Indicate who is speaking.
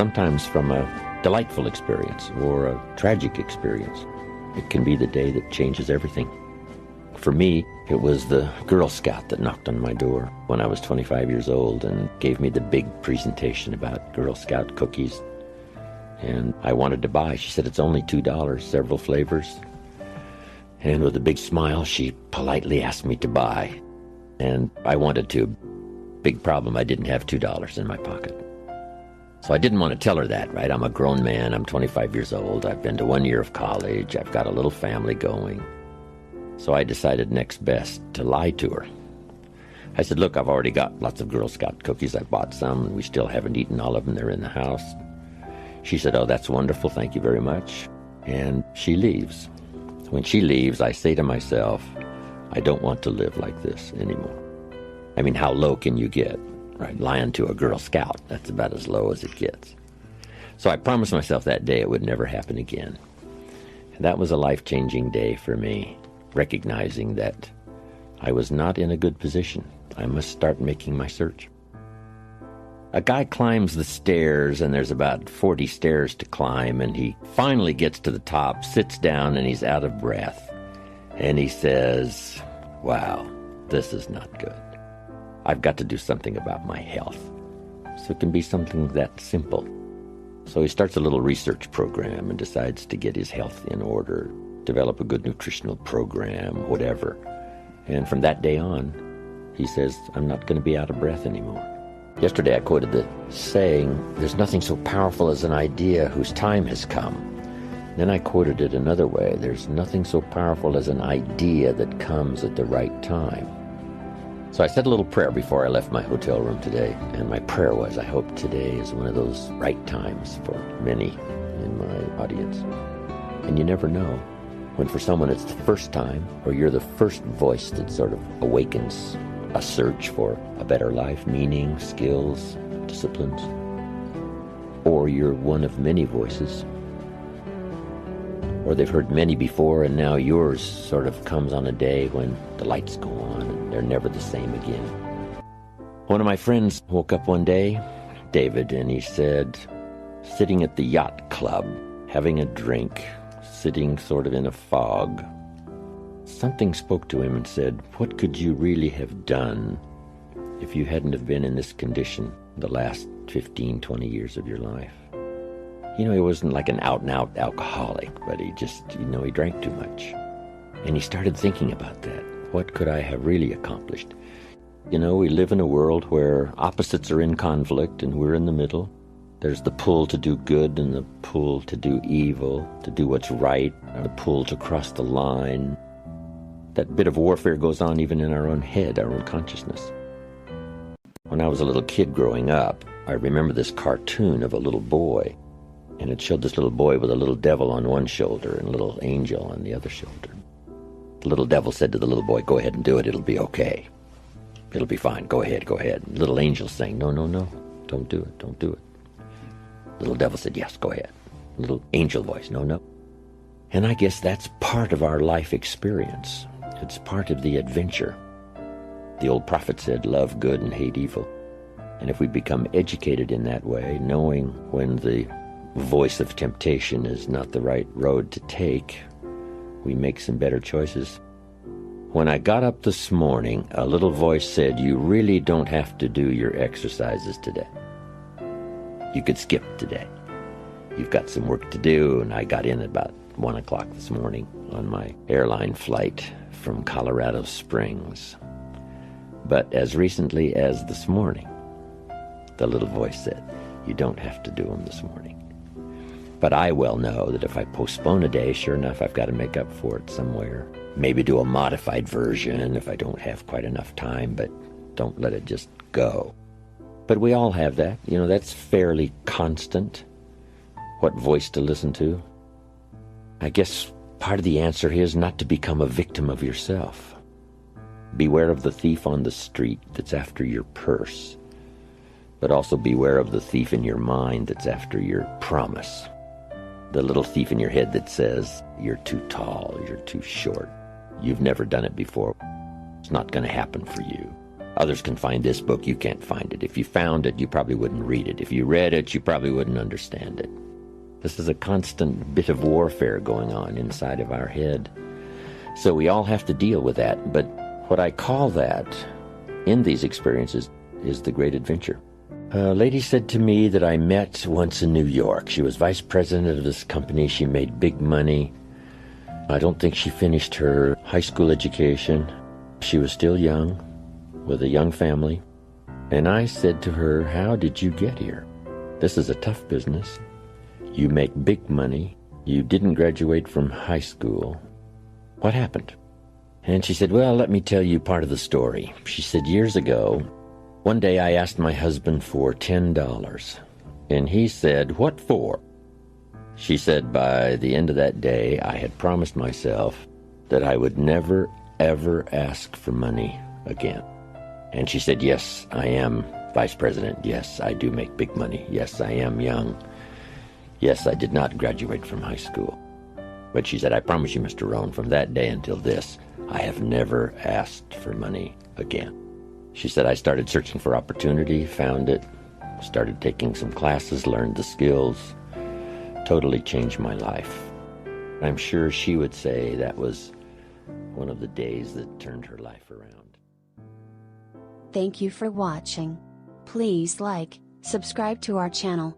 Speaker 1: sometimes from a delightful experience or a tragic experience. It can be the day that changes everything. For me, it was the Girl Scout that knocked on my door when I was 25 years old and gave me the big presentation about Girl Scout cookies. And I wanted to buy. She said, it's only $2, several flavors. And with a big smile, she politely asked me to buy. And I wanted to. Big problem, I didn't have $2 in my pocket. So I didn't want to tell her that, right? I'm a grown man. I'm 25 years old. I've been to 1 year of college. I've got a little family going. So I decided next best to lie to her. I said, look, I've already got lots of Girl Scout cookies. I bought some, and we still haven't eaten all of them. They're in the house. She said, oh, that's wonderful. Thank you very much. And she leaves. When she leaves, I say to myself, I don't want to live like this anymore. I mean, how low can you get, right? Lying to a Girl Scout, that's about as low as it gets. So I promised myself that day it would never happen again. And that was a life-changing day for me, recognizing that I was not in a good position. I must start making my search. A guy climbs the stairs, and there's about 40 stairs to climb, and he finally gets to the top, sits down, and he's out of breath. And he says, wow, this is not good. I've got to do something about my health. So it can be something that simple. So he starts a little research program and decides to get his health in order, develop a good nutritional program, whatever. And from that day on, he says, I'm not going to be out of breath anymore. Yesterday I quoted the saying, there's nothing so powerful as an idea whose time has come. Then I quoted it another way, there's nothing so powerful as an idea that comes at the right time. So I said a little prayer before I left my hotel room today, and my prayer was, I hope today is one of those right times for many in my audience. And you never know when for someone it's the first time, or you're the first voice that sort of awakens a search for a better life, meaning, skills, disciplines. Or you're one of many voices. Or they've heard many before, and now yours sort of comes on a day when the lights go on and they're never the same again. One of my friends woke up one day, David, and he said, sitting at the yacht club, having a drink, sitting sort of in a fog, something spoke to him and said, what could you really have done if you hadn't have been in this condition the last 15, 20 years of your life? You know, he wasn't like an out-and-out alcoholic, but he just, he drank too much. And he started thinking about that. What could I have really accomplished? We live in a world where opposites are in conflict and we're in the middle. There's the pull to do good and the pull to do evil, to do what's right, and the pull to cross the line. That bit of warfare goes on even in our own head, our own consciousness. When I was a little kid growing up, I remember this cartoon of a little boy. And it showed this little boy with a little devil on one shoulder and a little angel on the other shoulder. The little devil said to the little boy, go ahead and do it, it'll be okay. It'll be fine, go ahead, go ahead. And little angel saying, no, no, no, don't do it, don't do it. Little devil said, yes, go ahead. Little angel voice, no, no. And I guess that's part of our life experience. It's part of the adventure. The old prophet said, love good and hate evil. And if we become educated in that way, knowing when the voice of temptation is not the right road to take, we make some better choices. When I got up this morning, a little voice said, you really don't have to do your exercises today. You could skip today. You've got some work to do. And I got in at about 1 o'clock this morning on my airline flight from Colorado Springs. But as recently as this morning, the little voice said, you don't have to do them this morning. But I well know that if I postpone a day, sure enough, I've got to make up for it somewhere. Maybe do a modified version if I don't have quite enough time, but don't let it just go. But we all have that. That's fairly constant. What voice to listen to? I guess part of the answer is not to become a victim of yourself. Beware of the thief on the street that's after your purse, but also beware of the thief in your mind that's after your promise. The little thief in your head that says, you're too tall, you're too short, you've never done it before, it's not going to happen for you. Others can find this book, you can't find it. If you found it, you probably wouldn't read it. If you read it, you probably wouldn't understand it. This is a constant bit of warfare going on inside of our head. So we all have to deal with that. But what I call that in these experiences is the great adventure. A lady said to me that I met once in New York. She was vice president of this company. She made big money. I don't think she finished her high school education. She was still young, with a young family. And I said to her, "How did you get here? This is a tough business. You make big money. You didn't graduate from high school. What happened?" And she said, "Well, let me tell you part of the story." She said, "Years ago, one day I asked my husband for $10, and he said, 'What for?' She said, by the end of that day, I had promised myself that I would never, ever ask for money again." And she said, "Yes, I am vice president. Yes, I do make big money. Yes, I am young. Yes, I did not graduate from high school." But she said, "I promise you, Mr. Rohn, from that day until this, I have never asked for money again." She said, "I started searching for opportunity, found it, started taking some classes, learned the skills, totally changed my life." I'm sure she would say that was one of the days that turned her life around.
Speaker 2: Thank you for watching. Please like, subscribe to our channel,